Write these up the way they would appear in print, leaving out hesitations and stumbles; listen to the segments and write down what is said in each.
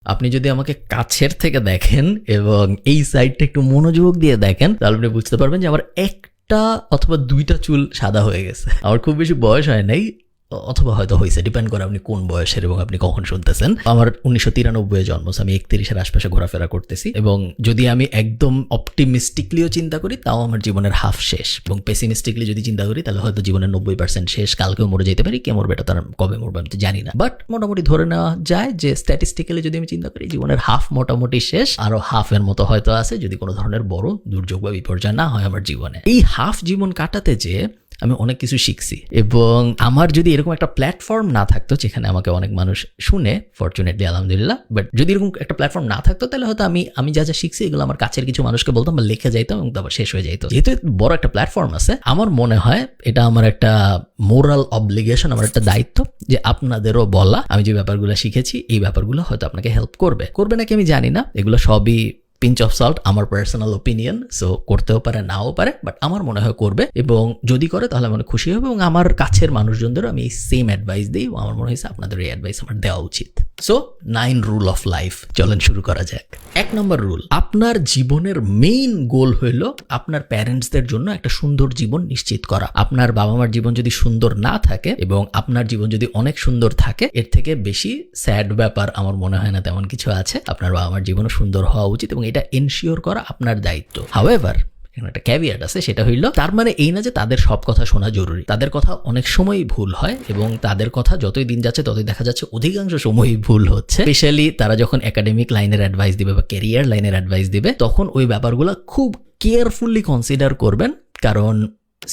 আপনি যদি আমাকে কাছের থেকে দেখেন এবং এই সাইডটা একটু মনোযোগ দিয়ে দেখেন, তাহলে আপনি বুঝতে পারবেন যে আমার একটা অথবা দুইটা চুল সাদা হয়ে গেছে। আমার খুব বেশি বয়স হয় নাই, অথবা হয়তো হয়েছে, ডিপেন্ড করে আপনি কোন বয়সের এবং আপনি কখন শুনতেছেন। আমার 1993 জন্ম, আমি 31-এর আশপাশে ঘোরাফেরা করতেছি, এবং যদি আমি একদম অপটিমিস্টিকলিও চিন্তা করি তাও আমার জীবনের হাফ শেষ, এবং পেসিমিস্টিকলি যদি চিন্তা করি তাহলে হয়তো জীবনের 90% শেষ। কালকেও মরে যেতে পারি, কে মরবে এটা তার কবে মরবে আমি তো জানি না, বাট মোটামুটি ধরে নেওয়া যায় যে স্ট্যাটিস্টিক্যালি যদি আমি চিন্তা করি জীবনের হাফ মোটামুটি শেষ, আরো হাফের মতো হয়তো আছে যদি কোনো ধরনের বড় দুর্যোগ বা বিপর্যয় না হয় আমার জীবনে। এই হাফ জীবন কাটাতে যে আমি অনেক কিছু শিখছি, এবং আমার যদি এরকম একটা প্ল্যাটফর্ম না থাকতো যেখানে আমাকে অনেক মানুষ শুনে, ফরচুনেটলি আলহামদুলিল্লাহ, বাট যদি এরকম একটা প্ল্যাটফর্ম না থাকতো তাহলে হয়তো আমি যা যা শিখছি এগুলো আমার কাছের কিছু মানুষকে বলতাম বা লিখে যাইতাম এবং তারপর শেষ হয়ে যাইতো। যেহেতু বড় একটা প্ল্যাটফর্ম আছে, আমার মনে হয় এটা আমার একটা মোরাল অবলিগেশন, আমার একটা দায়িত্ব যে আপনাদেরও বলা আমি যে ব্যাপারগুলো শিখেছি এই ব্যাপারগুলো হয়তো আপনাকে হেল্প করবে নাকি আমি জানি না, এগুলো সবই পিঞ্চ অফ সল্ট, আমার পার্সোনাল ওপিনিয়ন, সো করতেও পারে নাও পারে, বাট আমার মনে হয় করবে, এবং যদি করে তাহলে আমি খুশি হবে, এবং আমার কাছের মানুষজনদেরও আমি এই সেম অ্যাডভাইস দিই, আমার মনে হয়েছে আপনাদের এই অ্যাডভাইস আমার দেওয়া উচিত। সো 9 রুল অফ লাইফ, চলেন শুরু করা যাক। 1 নম্বর রুল, আপনার জীবনের মেইন গোল হইল আপনার প্যারেন্টসদের জন্য একটা সুন্দর জীবন নিশ্চিত করা। আপনার বাবা মার জীবন যদি সুন্দর না থাকে এবং আপনার জীবন যদি অনেক সুন্দর থাকে, এর থেকে বেশি স্যাড ব্যাপার আমার মনে হয় না তেমন কিছু আছে। আপনার বাবা মার জীবনও সুন্দর হওয়া উচিত এবং এটা এনশিওর করা আপনার দায়িত্ব। হাউএভার, একটা ক্যাভিয়াট আছে, সেটা হইল তার মানে এই না যে তাদের সব কথা শোনা জরুরি। তাদের কথা অনেক সময়ই ভুল হয়, এবং তাদের কথা যতই দিন যাচ্ছে ততই দেখা যাচ্ছে অধিকাংশ সময়ই ভুল হচ্ছে। স্পেশালি তারা যখন একাডেমিক লাইনের অ্যাডভাইস দিবে বা ক্যারিয়ার লাইনের অ্যাডভাইস দিবে, তখন ওই ব্যাপারগুলো খুব কেয়ারফুলি কনসিডার করবেন, কারণ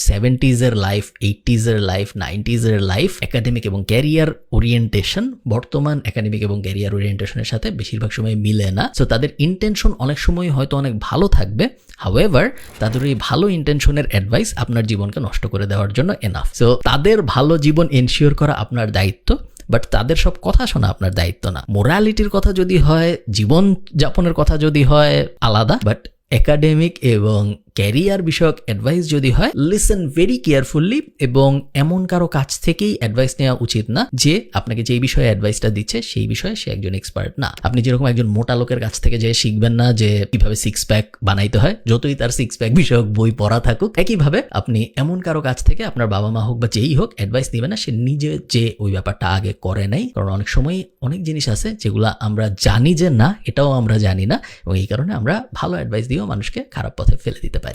70s life, 80s life, 90s life, academic এবং ক্যারিয়ার ওরিয়েন্টেশন বর্তমান একাডেমিক এবং ক্যারিয়ার ওরিয়েন্টেশনের সাথে বেশিরভাগ সময় মিলে না। সো তাদের ইন্টেনশন অনেক সময় হয়তো অনেক ভালো থাকবে, হাউএভার তাদের এই ভালো ইন্টেনশনের অ্যাডভাইস আপনার জীবনকে নষ্ট করে দেওয়ার জন্য এনাফ। সো তাদের ভালো জীবন এনশিওর করা আপনার দায়িত্ব, বাট তাদের সব কথা শোনা আপনার দায়িত্ব না। মোরালিটির কথা যদি হয়, জীবন যাপনের কথা যদি হয় আলাদা, বাট একাডেমিক এবং ক্যারিয়ার বিষয়ক অ্যাডভাইস যদি হয়, লিসেন ভেরি কেয়ারফুলি, এবং এমন কারো কাছ থেকেই অ্যাডভাইস নেওয়া উচিত না যে আপনাকে যেই বিষয়ে অ্যাডভাইসটা দিচ্ছে সেই বিষয়ে সে একজন এক্সপার্ট না। আপনি যেরকম একজন মোটা লোকের কাছ থেকে যে শিখবেন না যে কিভাবে 6 প্যাক বানাইতে হয়, যতই তার 6 প্যাক বিষয়ক বই পড়া থাকুক, একইভাবে আপনি এমন কারো কাছ থেকে, আপনার বাবা মা হোক বা যেই হোক, অ্যাডভাইস নেবেন না সে নিজে যে ওই ব্যাপারটা আগে করে নাই। কারণ অনেক সময় অনেক জিনিস আছে যেগুলো আমরা জানি যে না, এটাও আমরা জানি না, এবং এই কারণে আমরা ভালো অ্যাডভাইস দিয়েও মানুষকে খারাপ পথে ফেলে দিতে পারি।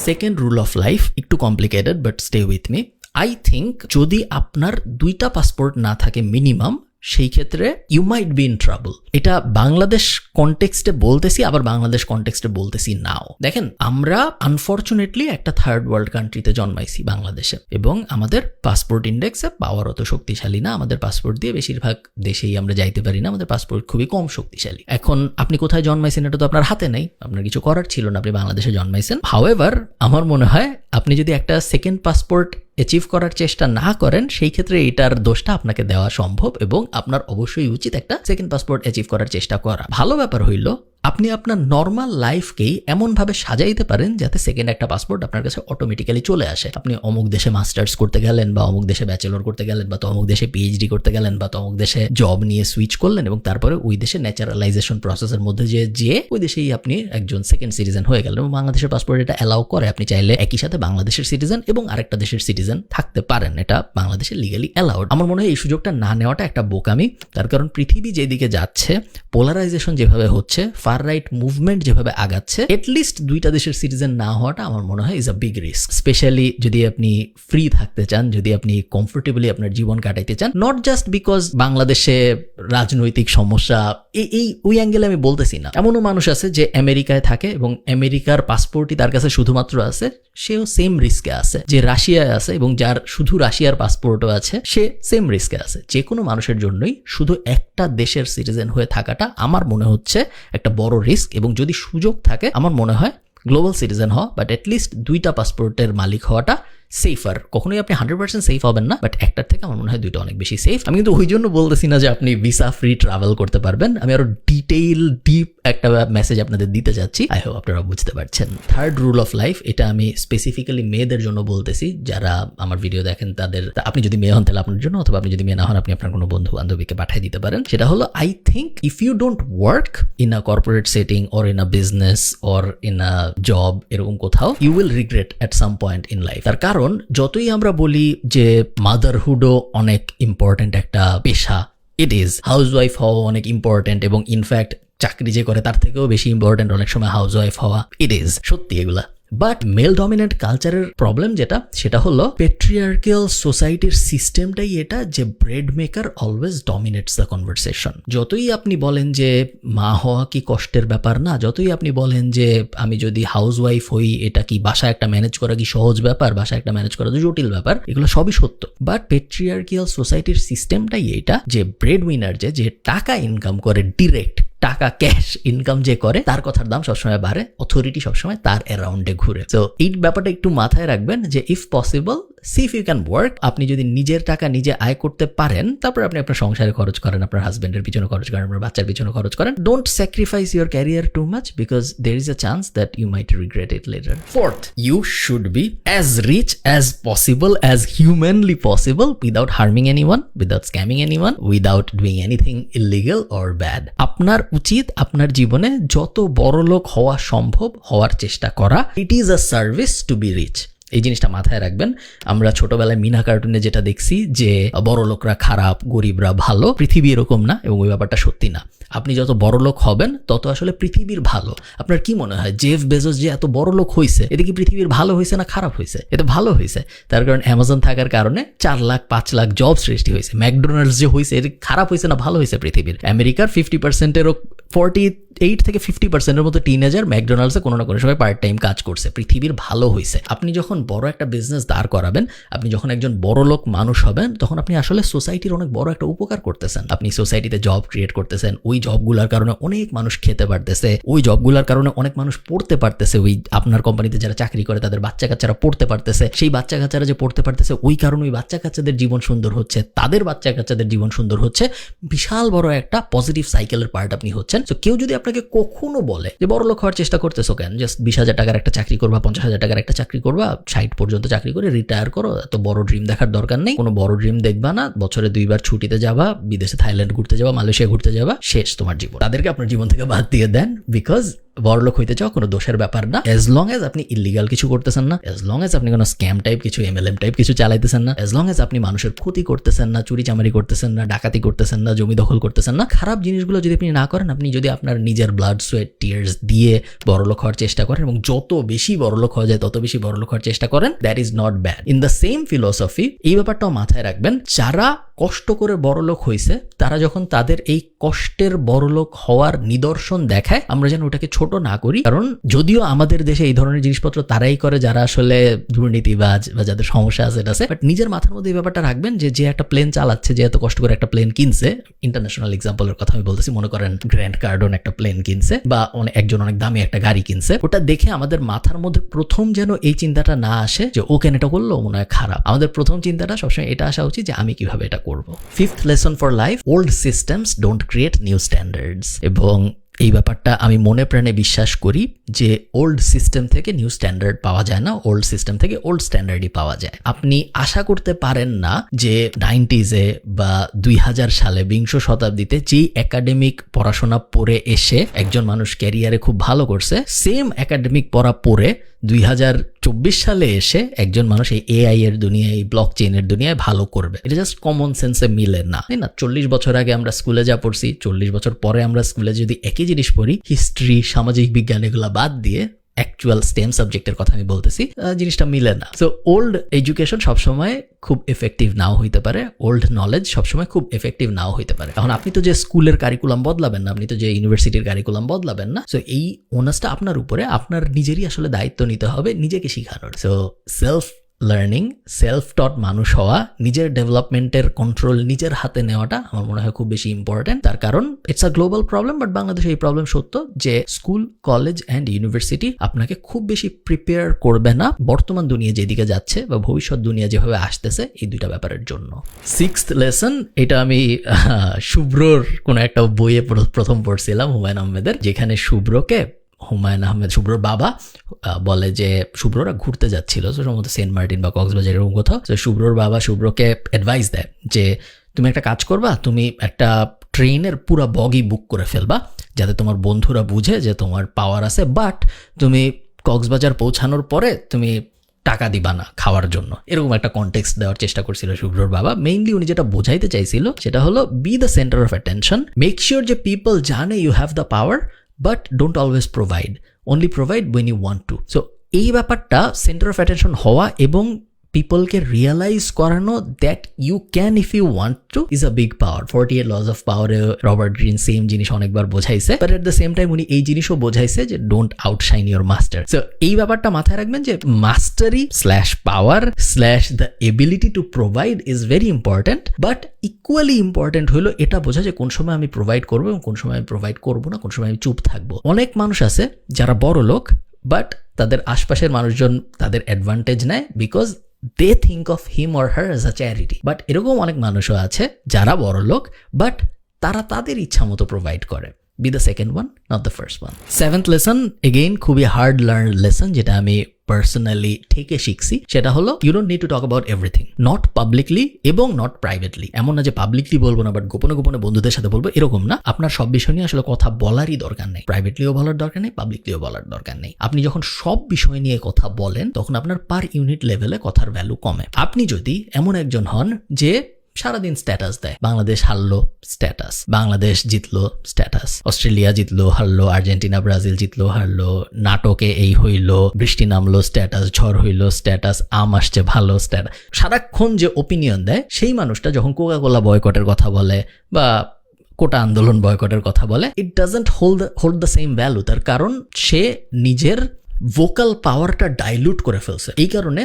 সেকেন্ড রুল অফ লাইফ, একটু complicated but stay with me. I think যদি আপনার 2টা পাসপোর্ট না থাকে মিনিমাম, সেই ক্ষেত্রে you might be in trouble. এটা বাংলাদেশ কনটেক্সটে বলতেছি, আবার বাংলাদেশ কনটেক্সটে বলতেছি নাও। দেখেন, আমরা আনফর্চুনেটলি একটা থার্ড ওয়ার্ল্ড কান্ট্রিতে জন্মাইছি, বাংলাদেশে, এবং আমাদের পাসপোর্ট ইন্ডেক্সে পাওয়ার অত শক্তিশালী না। আমাদের পাসপোর্ট দিয়ে বেশিরভাগ দেশেই আমরা যাইতে পারি না, আমাদের পাসপোর্ট খুবই কম শক্তিশালী। এখন আপনি কোথায় জন্মাইছেন এটা তো আপনার হাতে নেই, আপনার কিছু করার ছিল না, আপনি বাংলাদেশে জন্মাইছেন। হাউএভার আমার মনে হয় আপনি যদি একটা সেকেন্ড পাসপোর্ট অ্যাচিভ করার চেষ্টা না করেন, সেই ক্ষেত্রে এটার দোষটা আপনাকে দেওয়া সম্ভব, এবং আপনার অবশ্যই উচিত একটা সেকেন্ড পাসপোর্ট অ্যাচিভ করার চেষ্টা করা। ভালো ব্যাপার হইল আপনি আপনার নর্মাল লাইফকেই এমনভাবে সাজাইতে পারেন যাতে সেকেন্ড একটা পাসপোর্ট আপনার কাছে অটোমেটিক্যালি চলে আসে। আপনি অমুক দেশে মাস্টার্স করতে গেলেন, বা অমুক দেশে ব্যাচেলর করতে গেলেন, বা অমুক দেশে পিএইচডি করতে গেলেন, বা অমুক দেশে জব নিয়ে সুইচ করলেন, এবং তারপরে ওই দেশে ন্যাচারালাইজেশন প্রসেসের মধ্যে যে ওই দেশেই আপনি একজন সেকেন্ড সিটিজেন হয়ে গেলেন। এবং বাংলাদেশের পাসপোর্ট এটা অ্যালাউ করে, আপনি চাইলে একই সাথে বাংলাদেশের সিটিজেন এবং আরেকটা দেশের সিটিজেন থাকতে পারেন, এটা বাংলাদেশে লিগালি অ্যালাউড। আমার মনে হয় এই সুযোগটা না নেওয়াটা একটা বোকামি, তার কারণ পৃথিবী যেদিকে যাচ্ছে, পোলারাইজেশন যেভাবে হচ্ছে, ফার রাইট মুভমেন্ট যেভাবে আগাচ্ছে, এটলিস্ট 2টা দেশের সিটিজেন না হওয়াটা আমার মনে হয় is a big risk. Specially যদি আপনি ফ্রি থাকতে চান, যদি আপনি কমফোর্টেবলি আপনার জীবন কাটাইতে চান, নট জাস্ট বিকজ বাংলাদেশে রাজনৈতিক সমস্যা, ওই অ্যাঙ্গেলে আমি বলতেছি না। এমনও মানুষ আছে যে আমেরিকায় থাকে এবং আমেরিকার পাসপোর্টই তার কাছে শুধুমাত্র আছে, সেও সেম রিস্কে আছে। যে রাশিয়ায় আছে এবং যার শুধু রাশিয়ার পাসপোর্টও আছে, সে সেম রিস্কে আছে। যে কোনো মানুষের জন্যই শুধু একটা দেশের সিটিজেন হয়ে থাকাটা আমার মনে হচ্ছে একটা বড় রিস্ক, এবং যদি সুযোগ থাকে আমার মনে হয় গ্লোবাল সিটিজেন হওয়া, বাট অ্যাটলিস্ট 2টা পাসপোর্টের মালিক হওয়াটা সেফার। কখনোই আপনি 100% সেফ হবেন না, বাট একটার থেকে আমার মনে হয় 2টা অনেক বেশি সেফ। আমি কিন্তু ওই জন্য বলতেছি না যে আপনি ভিসা ফ্রি ট্রাভেল করতে পারবেন, আমি আরো ডিপ ডিটেইল ডিপ একটা মেসেজ আপনাদের দিতে যাচ্ছি। আই হোপ আপনারা বুঝতে পারছেন। থার্ড রুল অফ লাইফ, এটা আমি স্পেসিফিক্যালি মেয়েদের জন্য বলতেছি, যারা আমার ভিডিও দেখেন তাদের, আপনি যদি মেয়ে হন তাহলে আপনার জন্য, অথবা আপনি যদি মেয়ে না হন আপনি আপনার কোনো বন্ধু বান্ধবীকে পাঠিয়ে দিতে পারেন। সেটা হলো, I think if you don't work in a corporate setting or in a business or in a job, এরকম কোথাও, you will regret at some point in life. তার কারণ যতই আমরা বলি যে মাদারহুডও অনেক ইম্পর্টেন্ট একটা পেশা, ইট ইজ। হাউসওয়াইফ হওয়া অনেক ইম্পর্টেন্ট, এবং ইনফ্যাক্ট চাকরি যে করে তার থেকেও বেশি ইম্পর্টেন্ট অনেক সময় হাউসওয়াইফ হওয়া, ইট ইজ সত্যি এগুলা। বাট মেল ডমিনেন্ট কালচারের প্রবলেম যেটা, সেটা হলো পেট্রিয়ার্কিয়াল সোসাইটির সিস্টেমটাই এটা, যে bread maker always dominates the conversation. যতই আপনি বলেন যে মা হওয়া কি কষ্টের ব্যাপার না, যতই আপনি বলেন যে আমি যদি হাউসওয়াইফ হই এটা কি বাসা একটা ম্যানেজ করা কি সহজ ব্যাপার, বাসা একটা ম্যানেজ করা তো জটিল ব্যাপার, এগুলো সবই সত্য। বাট পেট্রিয়ার্কিয়াল সোসাইটির সিস্টেমটাই এটা, যে ব্রেড উইনার যে টাকা ইনকাম করে, ডিরেক্ট টাকা ক্যাশ ইনকাম যে করে, তার কথার দাম সবসময় বাড়ে, অথরিটি সবসময় তার অ্যারাউন্ডে ঘুরে। তো এই ব্যাপারটা একটু মাথায় রাখবেন যে if possible see if you can work. আপনি যদি নিজের টাকা নিজে আয় করতে পারেন, তারপর আপনি আপনার সংসারে খরচ করেন, আপনার হাজবেন্ডের পিছনে খরচ করেন, আপনার বাচ্চার পিছনে খরচ করেন। Don't sacrifice your career too much, because there is a chance that you might regret it later. Fourth, you should be as rich as possible, as humanly possible, without harming anyone, without scamming anyone, without doing anything illegal or bad. আপনার উচিত আপনার জীবনে যত বড়লোক হওয়া সম্ভব হওয়ার চেষ্টা করা। It is a service to be rich. এই জিনিসটা মাথায় রাখবেন। আমরা ছোটবেলায় মিনা কার্টুনে যেটা দেখছি যে বড় লোকরা খারাপ, গরিবরা ভালো, পৃথিবী এরকম না, এবং ওই ব্যাপারটা সত্যি না। আপনি যত বড় লোক হবেন তত আসলে পৃথিবীর ভালো। আপনার কি মনে হয় জেফ বেজোস যে এত বড় লোক হয়েছে, এতে কি পৃথিবীর ভালো হয়েছে না খারাপ হয়েছে? এতে ভালো হয়েছে। তার কারণ অ্যামাজন থাকার কারণে 4 লাখ 5 লাখ জব সৃষ্টি হয়েছে। ম্যাকডোনাল্ডস যে হয়েছে, এটা খারাপ হয়েছে না ভালো হয়েছে? পৃথিবীর আমেরিকার 50%-এরও 48 থেকে 50%-এর মতো টিনেজার ম্যাকডোনাল্ডসে কোনো না কোনো সময় পার্ট টাইম কাজ করছে। পৃথিবীর ভালো হয়েছে। আপনি যখন বড় একটা বিজনেস দাঁড় করাবেন, আপনি যখন একজন বড় লোক মানুষ হবেন, তখন আপনি আসলে সোসাইটির অনেক বড় একটা উপকার করতেছেন। আপনি সোসাইটিতে জব ক্রিয়েট করতেছেন, ওই জবগুলোর কারণে অনেক মানুষ খেতে পারতেছে, ওই জবগুলোর কারণে অনেক মানুষ পড়তে পারতেছে, ওই আপনার কোম্পানিতে যারা চাকরি করে তাদের বাচ্চা কাচ্চারা পড়তে পারতেছে, সেই বাচ্চা কাচ্চারা যে পড়তে পারতেছে ওই কারণে ওই বাচ্চা কাচ্চাদের জীবন সুন্দর হচ্ছে, তাদের বাচ্চা কাচ্চাদের জীবন সুন্দর হচ্ছে। বিশাল বড় একটা পজিটিভ সাইকেলের পার্ট আপনি হচ্ছেন। তো কেউ যদি আপনাকে কখনো বলে যে বড় লোক হওয়ার চেষ্টা করতেছো কেন, জাস্ট 20,000 টাকার একটা চাকরি করবা, 50,000 টাকার একটা চাকরি করবা, 60 পর্যন্ত চাকরি করে রিটায়ার করো, এত বড় ড্রিম দেখার দরকার নেই, কোনো বড় ড্রিম দেখবা না, বছরে 2 বার ছুটিতে যাবা, বিদেশে থাইল্যান্ড ঘুরতে যাবা, মালয়েশিয়া ঘুরতে যাবা, শেষ তোমার জীবন। তাদেরকে আপনার জীবন থেকে বাদ দিয়ে দেন, বিকজ বড়লোক হইতে চাও কোনো দোষের ব্যাপার না। এজ লং এজ আপনি ইলিগাল কিছু করতেছেন না, এজ লং এজ আপনি কোনো স্ক্যাম টাইপ কিছু, MLM টাইপ কিছু চালাইতেছেন না, এজ লং এজ আপনি মানুষের ক্ষতি করতেছেন না, চুরি চামারি করতেছেন না, ডাকাতি করতেছেন না, জমি দখল করতেছেন না, খারাপ জিনিসগুলো যদি আপনি না করেন, আপনি যদি আপনার নিজের ব্লাড সোয়েট টিয়ার্স দিয়ে বড়লোক হওয়ার চেষ্টা করেন, এবং যত বেশি বড়লোক হওয়া যায় তত বেশি বড়লোক হওয়ার চেষ্টা করেন, that is not bad. In the same philosophy এই ব্যাপারটাও মাথায় রাখবেন, যারা কষ্ট করে বড়লোক হয়েছে তারা যখন তাদের এই কষ্টের বড়লোক হওয়ার নিদর্শন দেখায়, আমরা যেন ওটাকে ছোট না করি। কারণ যদিও আমাদের দেশে এই ধরনের জিনিসপত্র তারাই করে যারা আসলে দুর্নীতিবাজ বা যাদের সমস্যা আছে, বাট নিজের মাথার মধ্যে এই ব্যাপারটা রাখবেন যে একটা প্লেন চালাচ্ছে, যে এত কষ্ট করে একটা প্লেন কিনছে, ইন্টারন্যাশনাল এক্সাম্পলের কথা আমি বলতেছি, মনে করেন গ্র্যান্ড কার্ডন একটা প্লেন কিনছে, বা একজন অনেক দামি একটা গাড়ি কিনছে, ওটা দেখে আমাদের মাথার মধ্যে প্রথম যেন এই চিন্তাটা না আসে যে ও কেন এটা করলো, মনে হয় খারাপ। আমাদের প্রথম চিন্তাটা সবসময় এটা আসা উচিত যে আমি কিভাবে এটা করব। Fifth lesson for life, old systems don't create new standards. এবং এই ব্যাপারটা আমি মনে প্রাণে বিশ্বাস করি যে ওল্ড সিস্টেম থেকে নিউ স্ট্যান্ডার্ড পাওয়া যায় না, ওল্ড সিস্টেম থেকে ওল্ড স্ট্যান্ডার্ডই পাওয়া যায়। আপনি আশা করতে পারেন না যে 90s-এ বা 2000 সালে 20শ শতাব্দীতে যেই একাডেমিক পড়াশোনা পড়ে এসে একজন মানুষ ক্যারিয়ারে খুব ভালো করছে, সেম একাডেমিক পড়া পড়ে 2024 সালে এসে একজন মানুষ এই AI এর দুনিয়ায়, এই ব্লক চেইনের দুনিয়ায় ভালো করবে। এটা জাস্ট কমন সেন্সে মিলে না, তাই না? 40 বছর আগে আমরা স্কুলে যা পড়ছি, 40 বছর পরে আমরা স্কুলে যদি একই জিনিস পড়ি, হিস্ট্রি, সামাজিক বিজ্ঞান এগুলো বাদ দিয়ে অ্যাকচুয়াল স্টেম সাবজেক্টের কথা আমি বলতেছি, জিনিসটা মিলে না। সো ওল্ড এডুকেশন সবসময় খুব এফেক্টিভ নাও হইতে পারে, ওল্ড নলেজ সবসময় খুব এফেক্টিভ নাও হইতে পারে। এখন আপনি তো যে স্কুলের কারিকুলাম বদলাবেন না, আপনি তো যে ইউনিভার্সিটির কারিকুলাম বদলাবেন না। সো এই ওনাসটা আপনার উপরে, আপনার নিজেরই আসলে দায়িত্ব নিতে হবে নিজেকে শিখানোর। সো সেলফ লার্নিং, সেলফ টট মানুষ হওয়া, নিজের ডেভেলপমেন্টের কন্ট্রোল নিজের হাতে নেওয়াটা আমার মনে হয় খুব বেশি ইম্পর্টেন্ট। তার কারণ it's a global problem, but বাংলাদেশে এই প্রবলেম সত্য যে স্কুল, কলেজ অ্যান্ড ইউনিভার্সিটি আপনাকে খুব বেশি প্রিপেয়ার করবে না বর্তমান দুনিয়া যেদিকে যাচ্ছে বা ভবিষ্যৎ দুনিয়া যেভাবে আসতেছে এই দুইটা ব্যাপারের জন্য। 6th লেসন, এটা আমি শুভ্রর কোনো একটা বইয়ে প্রথম পড়ছিলাম, হুমায়ুন আহমেদের, যেখানে শুভ্রর বাবা বলে যে শুভ্ররা ঘুরতে যাচ্ছিল সম্ভবত সেন্ট মার্টিন বা কক্সবাজার এরকম কোথাও। তো শুভ্রর বাবা শুভ্রকে অ্যাডভাইস দেয় যে তুমি একটা কাজ করবা, তুমি একটা ট্রেনের পুরো বগি বুক করে ফেলবা যাতে তোমার বন্ধুরা বুঝে যে তোমার পাওয়ার আছে, বাট তুমি কক্সবাজার পৌঁছানোর পরে তুমি টাকা দিবা না খাওয়ার জন্য। এরকম একটা কনটেক্সট দেওয়ার চেষ্টা করছিল শুভ্রর বাবা। মেইনলি উনি যেটা বোঝাইতে চাইছিল সেটা হলো be the centre of attention, make sure যে পিপল জানে you have the power, but don't always provide, only provide when you want to. So এই ব্যাপারটা সেন্টার অফ অ্যাটেনশন হওয়া এবং পিপলকে রিয়েলাইজ করানো that you can if you want to is a big power. 48 laws of পাওয়ারে Robert Greene same জিনিস অনেকবার বোঝাইছে, but at the same time উনি এই জিনিসও বোঝাইছে যে don't outshine your master. So এই ব্যাপারটা মাথায় রাখবেন যে mastery slash power slash the ability to provide is very important, but equally important হলো এটা বোঝা যে কোন সময় আমি প্রোভাইড করবো এবং কোন সময় আমি প্রোভাইড করবো না, কোন সময় আমি চুপ থাকবো। অনেক মানুষ আছে যারা বড় লোক, বাট তাদের আশপাশের মানুষজন তাদের অ্যাডভান্টেজ নেয় because they think of him or her as a charity. But এরকম অনেক মানুষও আছে যারা বড় লোক, বাট তারা তাদের ইচ্ছা মতো প্রোভাইড করে। Be the second one, not the first one. 7th lesson, again খুবই হার্ড লার্ন লেসন, যেটা আমি পার্সোনালি থেকে শিখছি। সেটা হলো you don't need to talk about everything, not publicly এবং নট প্রাইভেটলি। এমন না যে পাবলিকলি বলবো না বাট গোপনে গোপনে বন্ধুদের সাথে বলবো, এরকম না। আপনার সব বিষয় নিয়ে আসলে কথা বলারই দরকার নেই, প্রাইভেটলিও বলার দরকার নেই, পাবলিকলিও বলার দরকার নেই। আপনি যখন সব বিষয় নিয়ে কথা বলেন তখন আপনার পার ইউনিট লেভেলে কথার ভ্যালু কমে। আপনি যদি এমন একজন হন যে সারাদিন স্ট্যাটাস দেয়, বাংলাদেশ হারলো স্ট্যাটাস, বাংলাদেশ জিতলো স্ট্যাটাস, অস্ট্রেলিয়া জিতলো হারলো, আর্জেন্টিনা ব্রাজিল জিতলো হারলো, নাটকে এই হইলো, বৃষ্টি নামলো স্ট্যাটাস, ঝড় হইলো স্ট্যাটাস, আম আসছে ভালো স্ট্যাটাস, সারাক্ষণ যে ওপিনিয়ন দেয়, সেই মানুষটা যখন কোকা-কোলা বয়কটের কথা বলে বা কোটা আন্দোলন বয়কটের কথা বলে, it doesn't hold the same value. তার কারণ সে নিজের ভোকাল পাওয়ারটা ডাইলুট করে ফেলছে। এই কারণে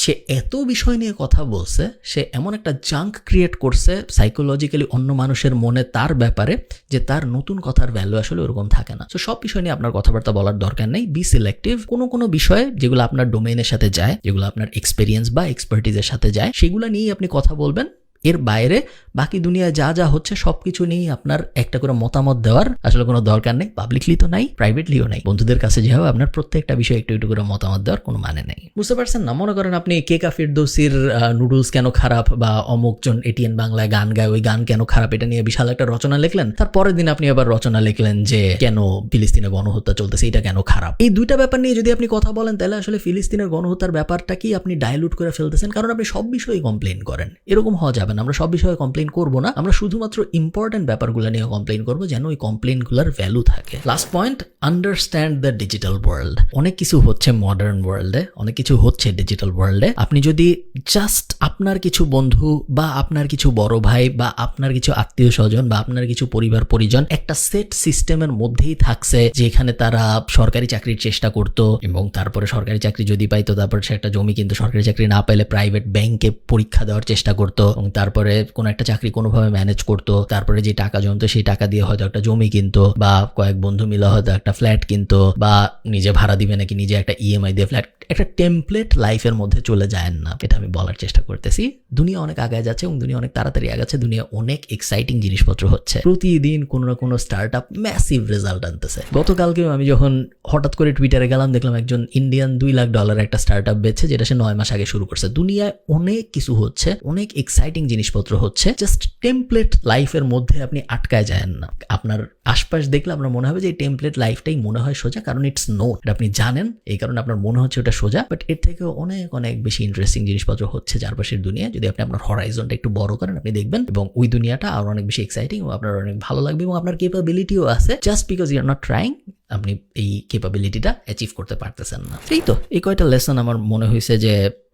সে এত বিষয় নিয়ে কথা বলছে, সে এমন একটা জাঙ্ক ক্রিয়েট করছে সাইকোলজিক্যালি অন্য মানুষের মনে তার ব্যাপারে, যে তার নতুন কথার ভ্যালু আসলে ওরকম থাকে না। তো সব বিষয় নিয়ে আপনার কথাবার্তা বলার দরকার নেই, বি সিলেক্টিভ। কোনো বিষয়ে যেগুলো আপনার ডোমেইনের সাথে যায়, যেগুলো আপনার এক্সপেরিয়েন্স বা এক্সপার্টিজের সাথে যায়, সেগুলো নিয়েই আপনি কথা বলবেন। এর বাইরে বাকি দুনিয়া যা যা হচ্ছে সবকিছু নিয়েই আপনার একটা করে মতামত দেওয়ার আসলে কোনো দরকার নেই। পাবলিকলি তো নাই, প্রাইভেটলিও নাই। বন্ধুদের কাছে যেভাবে আপনার প্রত্যেকটা বিষয়ে একটু একটু করে মতামত দেওয়ার কোনো মানে নেই। বুঝতে পারছেন না? মনে করেন আপনি কেকা ফিরদৌসির নুডলস কেন খারাপ বা অমুকজন এটিএন বাংলায় গান গায়, ওই গান কেন খারাপ, এটা নিয়ে বিশাল একটা রচনা লিখলেন। তারপরের দিন আপনি আবার রচনা লিখলেন যে কেন ফিলিস্তিনে গণহত্যা চলতেছে, এটা কেন খারাপ। এই দুইটা ব্যাপার নিয়ে যদি আপনি কথা বলেন তাহলে আসলে ফিলিস্তিনের গণহত্যার ব্যাপারটা কি আপনি ডাইলুট করে ফেলতেছেন, কারণ আপনি সব বিষয়ে কমপ্লেন করেন। এরকম হওয়া যাবে না। আমরা সব বিষয়ে কমপ্লেন করবো না, আমরা শুধুমাত্র ইম্পর্টেন্ট ব্যাপারগুলো নিয়ে কমপ্লেন করবো যেন ওই কমপ্লেনগুলোর ভ্যালু থাকে। Last point, understand the digital world. অনেক কিছু হচ্ছে মডার্ন ওয়ার্ল্ডে, অনেক কিছু হচ্ছে ডিজিটাল ওয়ার্ল্ডে। আপনি যদি জাস্ট আপনার কিছু বন্ধু বা আপনার কিছু বড় ভাই বা আপনার কিছু আত্মীয় স্বজন বা আপনার কিছু পরিবার পরিজন একটা সেট সিস্টেমের মধ্যেই থাকছে, যেখানে তারা সরকারি চাকরির চেষ্টা করতো এবং তারপরে সরকারি চাকরি যদি পাইতো তারপর সে একটা জমি, কিন্তু সরকারি চাকরি না পাইলে প্রাইভেট ব্যাংকে পরীক্ষা দেওয়ার চেষ্টা করতো এবং তারপরে কোনো একটা চাকরি কোনোভাবে ম্যানেজ করতো, তারপরে যে টাকা জমতো সেই টাকা দিয়ে হয়তো একটা জমি কিনতো বা কয়েক বন্ধু মিলে হয়তো একটা ফ্ল্যাট কিনতো বা নিজে ভাড়া দিবে নাকি নিজে একটা ইএমআই দিয়ে ফ্ল্যাট। একটা টেমপ্লেট লাইফের মধ্যে চলে যায় না, এটা আমি বলার চেষ্টা করতেছি। দুনিয়া অনেক আগে যাচ্ছে এবং দুনিয়া অনেক তাড়াতাড়ি আগাচ্ছে, দুনিয়া অনেক এক্সাইটিং জিনিসপত্র হচ্ছে, প্রতিদিন কোনো না কোনো স্টার্ট আপ ম্যাসিভ রেজাল্ট আনতেছে। গতকালকেও আমি যখন হঠাৎ করে টুইটারে গেলাম, দেখলাম একজন ইন্ডিয়ান $2 লাখ একটা স্টার্ট আপ বেচছে, যেটা সে 9 মাস আগে শুরু করছে। দুনিয়ায় অনেক কিছু হচ্ছে, অনেক এক্সাইটিং জিনিসপত্র হচ্ছে, জাস্ট টেমপ্লেট লাইফের মধ্যে আপনি আটকায় যায় না। আপনার আশপাশ দেখলে আপনার মনে হবে যে এই টেমপ্লেট লাইফটাই মনে হয় সোজা, কারণ ইটস নো, এটা আপনি জানেন, এই কারণে আপনার মনে হচ্ছে ওটা সোজা, বাট এর থেকেও অনেক অনেক বেশি ইন্টারেস্টিং জিনিসপত্র হচ্ছে চারপাশের দুনিয়া। যদি আপনি আপনার হরাইজনটা একটু বড় করেন, আপনি দেখবেন এবং ওই দুনিয়াটা আরো অনেক বেশি এক্সাইটিং এবং আপনার অনেক ভালো লাগবে এবং আপনার ক্যাপাবিলিটিও আছে। Just because you are not trying, আপনি এই ক্যাপাবিলিটিটা অ্যাচিভ করতে পারতেছেন না। এই তো এই কয়টা লেসন আমার মনে হয়েছে যে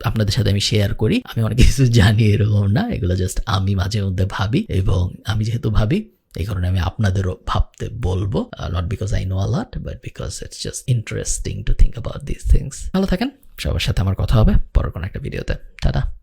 আপনাদের সাথে আমি শেয়ার করি। আমি অনেক কিছু জানি এরকম না, এগুলো জাস্ট আমি মাঝে মধ্যে ভাবি এবং আমি যেহেতু ভাবি এই কারণে আমি আপনাদেরও ভাবতে বলবো, not because I know a lot but because it's just interesting to think about this things. ভালো থাকেন। সবার সাথে আমার কথা হবে পরের কোনো একটা ভিডিওতে। টাটা।